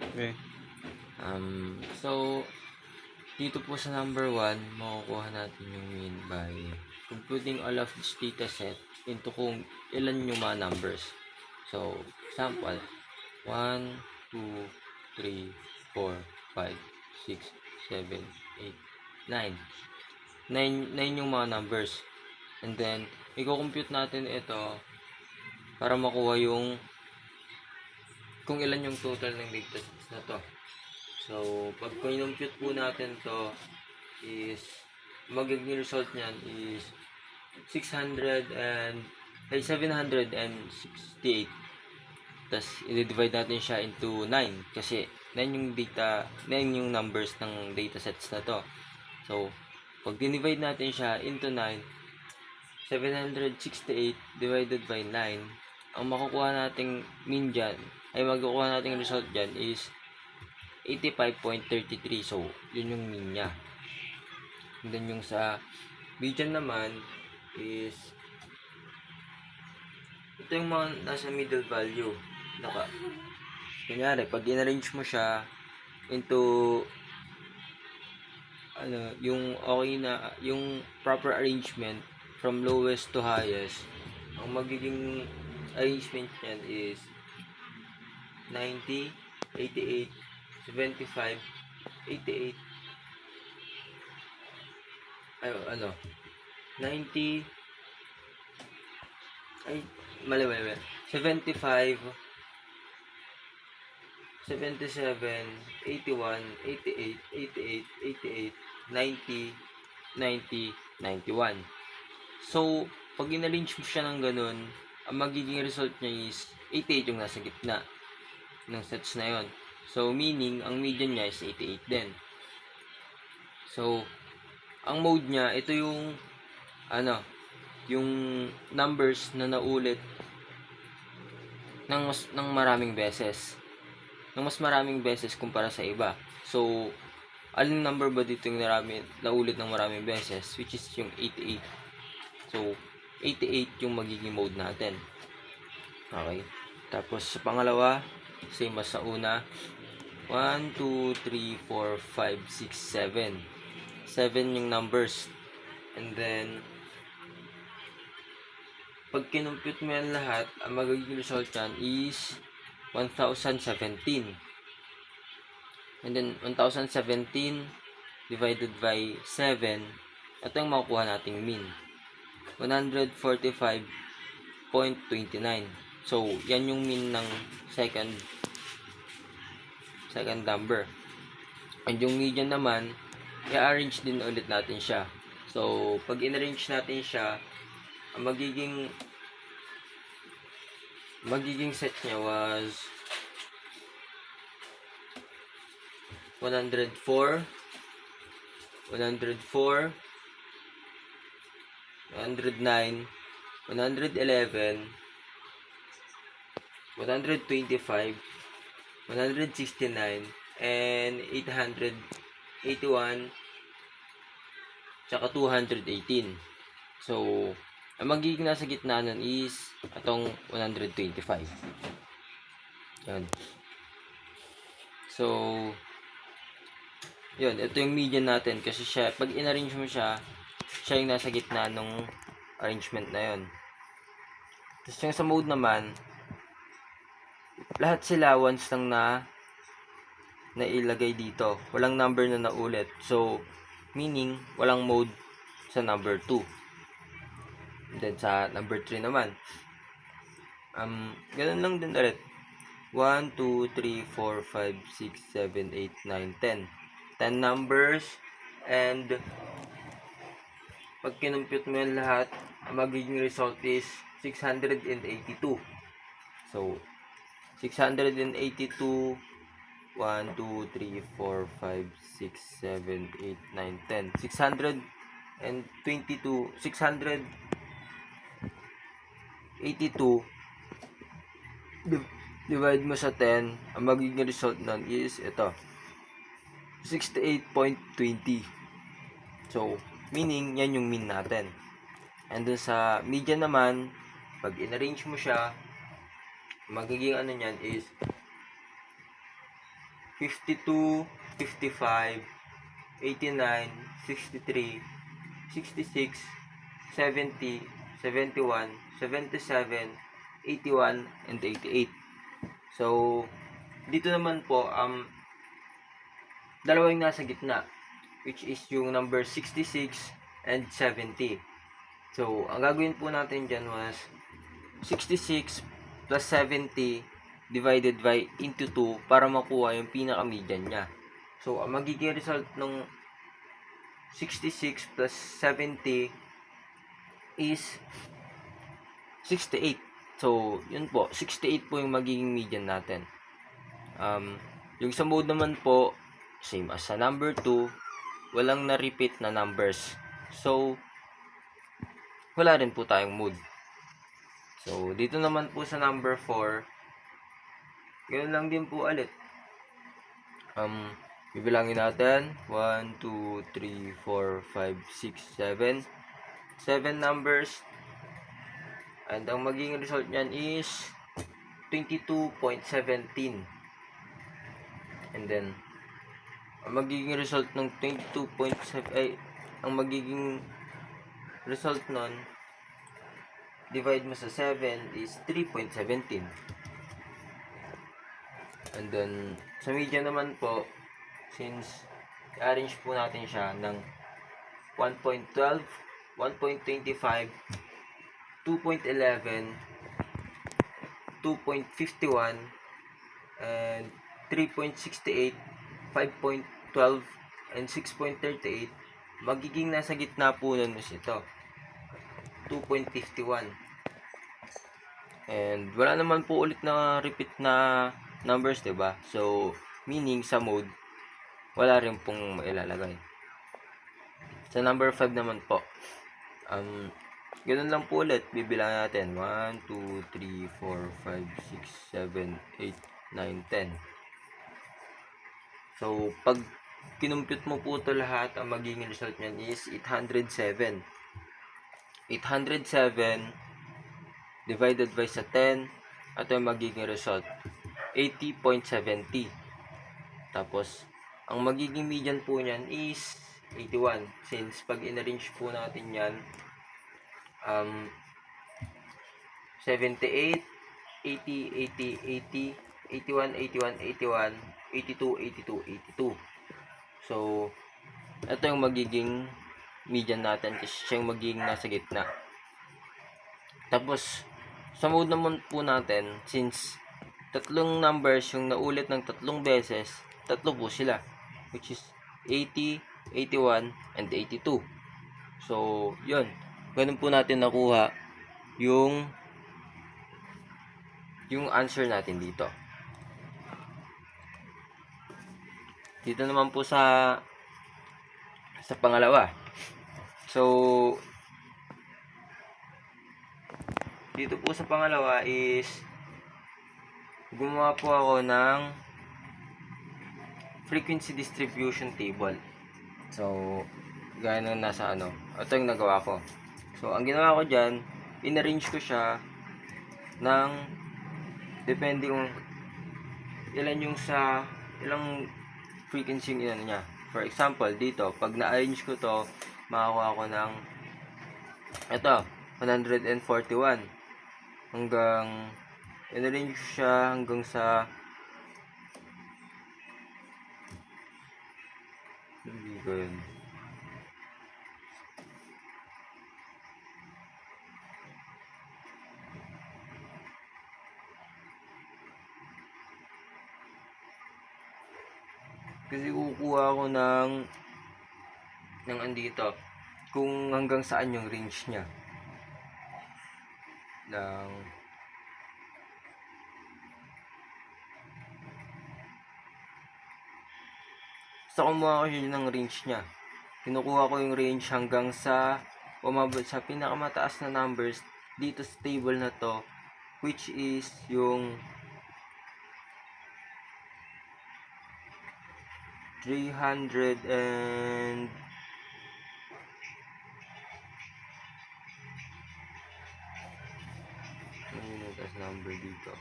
Okay. So, dito po sa number 1, makukuha natin yung mean by computing all of this data set into kung ilan yung mga numbers. So, example, 1, 2, 3, 4, 5, 6, 7, 8, 9. 9 yung mga numbers. And then, i-compute natin ito para makuha yung kung ilan yung total ng data sets na to. So, pag compute po natin to is magiging result niyan is 600 and 768. Tapos i-divide natin siya into 9 kasi 9 yung data, 9 yung numbers ng data sets na to. So, pag dinivide natin siya into 9, 768 divided by 9, ang makukuha nating mean dyan, ay makukuha nating result dyan is 85.33. So, yun yung mean niya. And then yung sa median naman is ito yung mga nasa middle value. Kunyari, pag in-arrange mo siya into yung okay na, yung proper arrangement from lowest to highest, ang magiging arrangement niyan is 90, 88, 75, 88, 90, ay, mali, 75, 77, 81, 88, 88, 88, 90, 90, 91. So, pag in-arrange mo siya ng ganun, ang magiging result niya is 88 yung nasa gitna ng sets na yon. So, meaning, ang median niya is 88 din. So, ang mode niya, ito yung, yung numbers na naulit ng maraming beses. Ng mas maraming beses kumpara sa iba. So, alin number ba dito yung naulit ng maraming beses? Which is yung 88. So, 88 yung magiging mode natin. Okay. Tapos, sa pangalawa, same as sa una. 1, 2, 3, 4, 5, 6, 7. 7 yung numbers. And then, pag kinumpute mo yan lahat, ang magiging result yan is 1,017. And then, 1,017 divided by 7, ito yung makukuha nating mean. 145.29. So, yan yung mean ng second number. And yung median naman, i-arrange din ulit natin siya. So, pag in-arrange natin siya, ang magiging set niya was 104, 109, 111, 125, 169, and 881, tsaka 218. So, ang magiging nasa gitna nun is atong 125. Yan. So, yun, ito yung median natin kasi siya, pag in-arrange mo siya, siya yung nasa gitna ng arrangement na yun. Tapos yung sa mode naman, lahat sila once lang na ilagay dito. Walang number na naulit. So, meaning, walang mode sa number 2. And then, sa number 3 naman, ganun lang din ulit. 1, 2, 3, 4, 5, 6, 7, 8, 9, 10. 10 numbers. And, pag kinumpute mo yan lahat, ang magiging result is 682. So, 682, 1, 2, 3, 4, 5, 6, 7, 8, 9, 10. 622, 682 divide mo sa 10, ang magiging result nun is ito, 68.20. So, meaning, yan yung mean natin. And dun sa median naman, pag in-arrange mo siya, magiging ano nyan is 52, 55, 89, 63, 66, 70, 71, 77, 81, and 88. So, dito naman po, dalawa yung nasa gitna, which is yung number 66 and 70. So, ang gagawin po natin dyan was 66 plus 70 divided by into 2 para makuha yung pinaka-median niya. So, ang magiging result ng 66 plus 70 is 68. So, yun po. 68 po yung magiging median natin. Yung sa mode naman po, same as sa number 2, walang na-repeat na numbers. So, wala rin po tayong mode. So, dito naman po sa number 4, ganoon lang din po ulit. Bibilangin natin 1, 2, 3, 4, 5, 6, 7 numbers, and ang magiging result nyan is 22.17. And then ang magiging result ng 22.7 ay ang magiging result nun divide mo sa 7 is 3.17. And then sa media naman po, since i-arrange po natin siya ng 1.12, 1.25, 2.11, 2.51, and 3.68, 5.12, and 6.38, magiging nasa gitna po nun is ito, 2.51. And wala naman po ulit na repeat na numbers, diba? So, meaning sa mode, wala rin pong mailalagay. Sa number 5 naman po, ganun lang po ulit, bibilang natin 1, 2, 3, 4, 5, 6, 7, 8, 9, 10. So, pag kinumpute mo po ito lahat, ang magiging result nyan is 807. 807 divided by sa 10, ito yung magiging result, 80.70. Tapos, ang magiging median po nyan is 81. Since pag in-arrange po natin yan, 78, 80, 80, 80, 81, 81, 81, 82, 82, 82. So, ito yung magiging median natin kasi siya yung magiging nasa gitna. Tapos, sa mode naman po natin, since tatlong numbers yung naulit ng tatlong beses, tatlo po sila, which is 80, 81, and 82. So, yun. Ganun po natin nakuha yung answer natin dito. Dito naman po sa pangalawa. So, dito po sa pangalawa is gumawa po ako ng frequency distribution table. So, gaya nung nasa ano. Ito yung nagawa ko. So, ang ginawa ko dyan, in-arrange ko siya ng depende kung ilan yung sa ilang frequency yung ilan niya. For example, dito, pag na-arrange ko to, makakuha ko ng ito, 141 hanggang in-arrange ko siya hanggang sa hindi ko yun. Kasi kukuha ko ng andito kung hanggang saan yung range niya ng so kumuha ko siya ng range niya. Kinukuha ko yung range hanggang sa umabot sa pinakamataas na numbers dito sa table na to, which is yung 300 and ano yung number dito,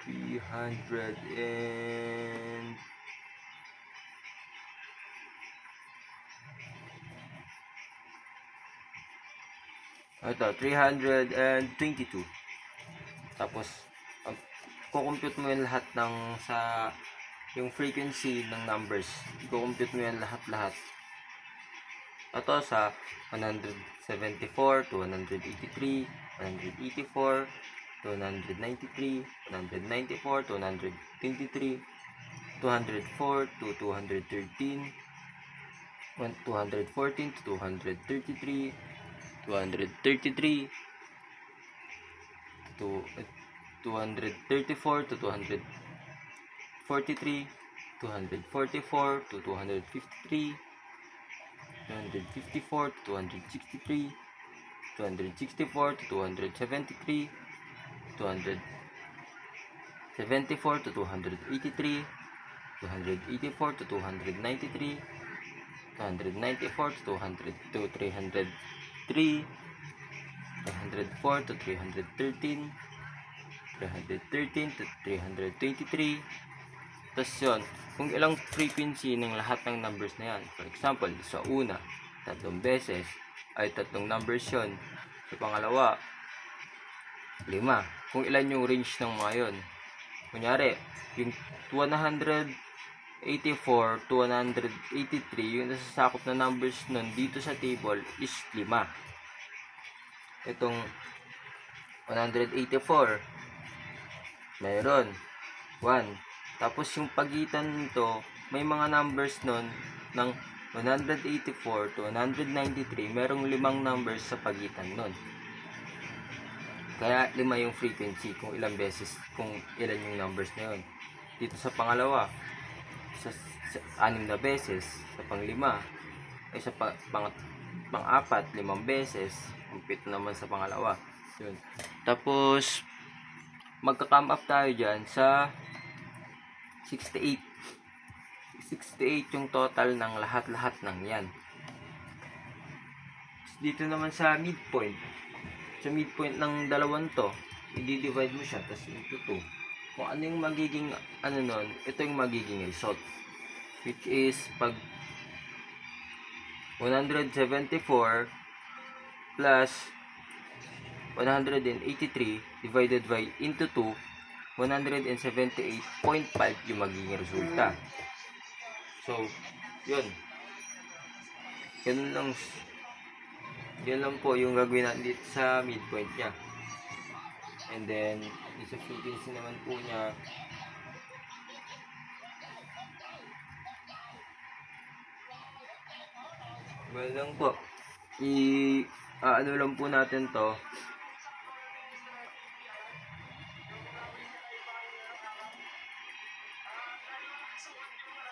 300 and ito 322. Tapos kukompute mo yung lahat ng yung frequency ng numbers. Kukompute mo yan lahat. Ito sa 174 to 183, 184 to 193, 194 to 123, 204 to 213, 214 to 233, 233 to 234 to 243, 244 to 253, 254 to 263, 264 to 273, 274 to 283, 284 to 293, 294 to 303, 304 to 313, 313 to 323. Tapos yun, kung ilang frequency ng lahat ng numbers na yan. For example, sa una, 3 beses, ay 3 numbers yun. Sa pangalawa, 5. Kung ilan yung range ng mga yun. Kunyari, yung 184 to 183, yung nasasakop na numbers nun dito sa table is 5. Itong 184, mayroon 1. Tapos yung pagitan nito, may mga numbers nun ng 184 to 193, merong 5 numbers sa pagitan nun. Kaya 5 yung frequency kung ilang beses, kung ilan yung numbers na yun. Dito sa pangalawa, sa 6 na beses, sa pang-5, ay sa pang-4, 5 beses, ang 7 naman sa pangalawa. Yun. Tapos, magka-come up tayo dyan sa 68. 68 yung total ng lahat-lahat ng yan. Dito naman sa midpoint. Sa midpoint ng dalawang to, i-divide mo siya, tapos into 2. Kung ano yung magiging, nun, ito yung magiging result. Which is, pag 174 plus 183 divided by into 2, 178.5 yung magiging resulta. So, yun. Yan lang po yung gagawin natin dito sa midpoint niya. And then, sa frequency naman po niya, well lang po. Ano lang po natin to.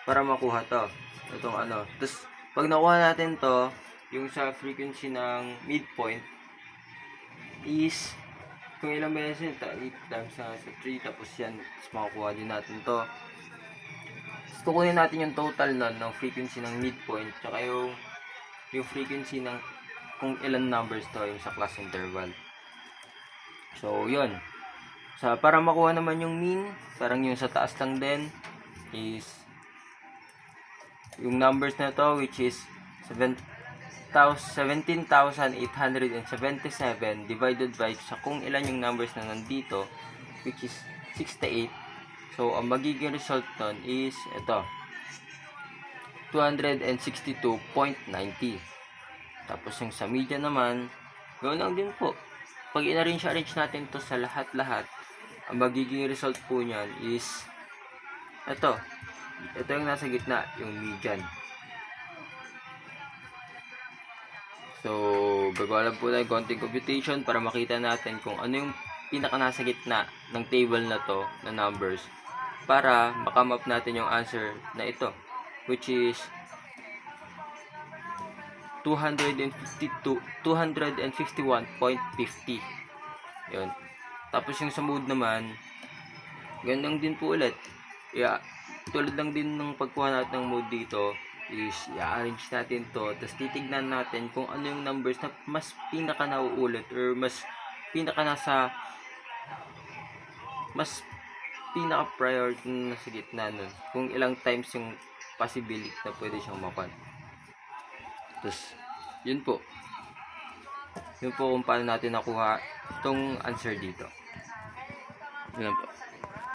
Para makuha to. Itong ano. Tapos, pag nakuha natin to, yung sa frequency ng midpoint, is, kung ilang beses, 8 times sa 3, tapos yan, tapos makukuha din natin to. Tapos, kukunin natin yung total nun, ng frequency ng midpoint, tsaka yung frequency ng kung ilan numbers to, yung sa class interval. So, yun. Para makuha naman yung mean, parang yung sa taas lang din, is, yung numbers na to, which is 17,877 divided by sa kung ilan yung numbers na nandito, which is 68. So, ang magiging result nun is ito, 262.90. Tapos yung sa media naman, gawin lang din po. Pag in-arrange natin to sa lahat-lahat, ang magiging result po niyan is ito. Ito yung nasa gitna, yung median. So, gagawa lang po tayo konting computation para makita natin kung ano yung pinaka nasa gitna ng table na to, na numbers, para makam up natin yung answer na ito, which is 251.50. Yun. Tapos yung sa mode naman, ganun din po ulit. Tulad lang din ng pagkuha natin ng mode dito, is i-arrange natin to, tapos titignan natin kung ano yung numbers na mas pinaka nauulit or mas pinaka pinaka-priority na nasa gitna nun. Kung ilang times yung possibility na pwede siyang makuha. Tapos, yun po. Yun po kung paano natin nakuha itong answer dito. Yun lang po.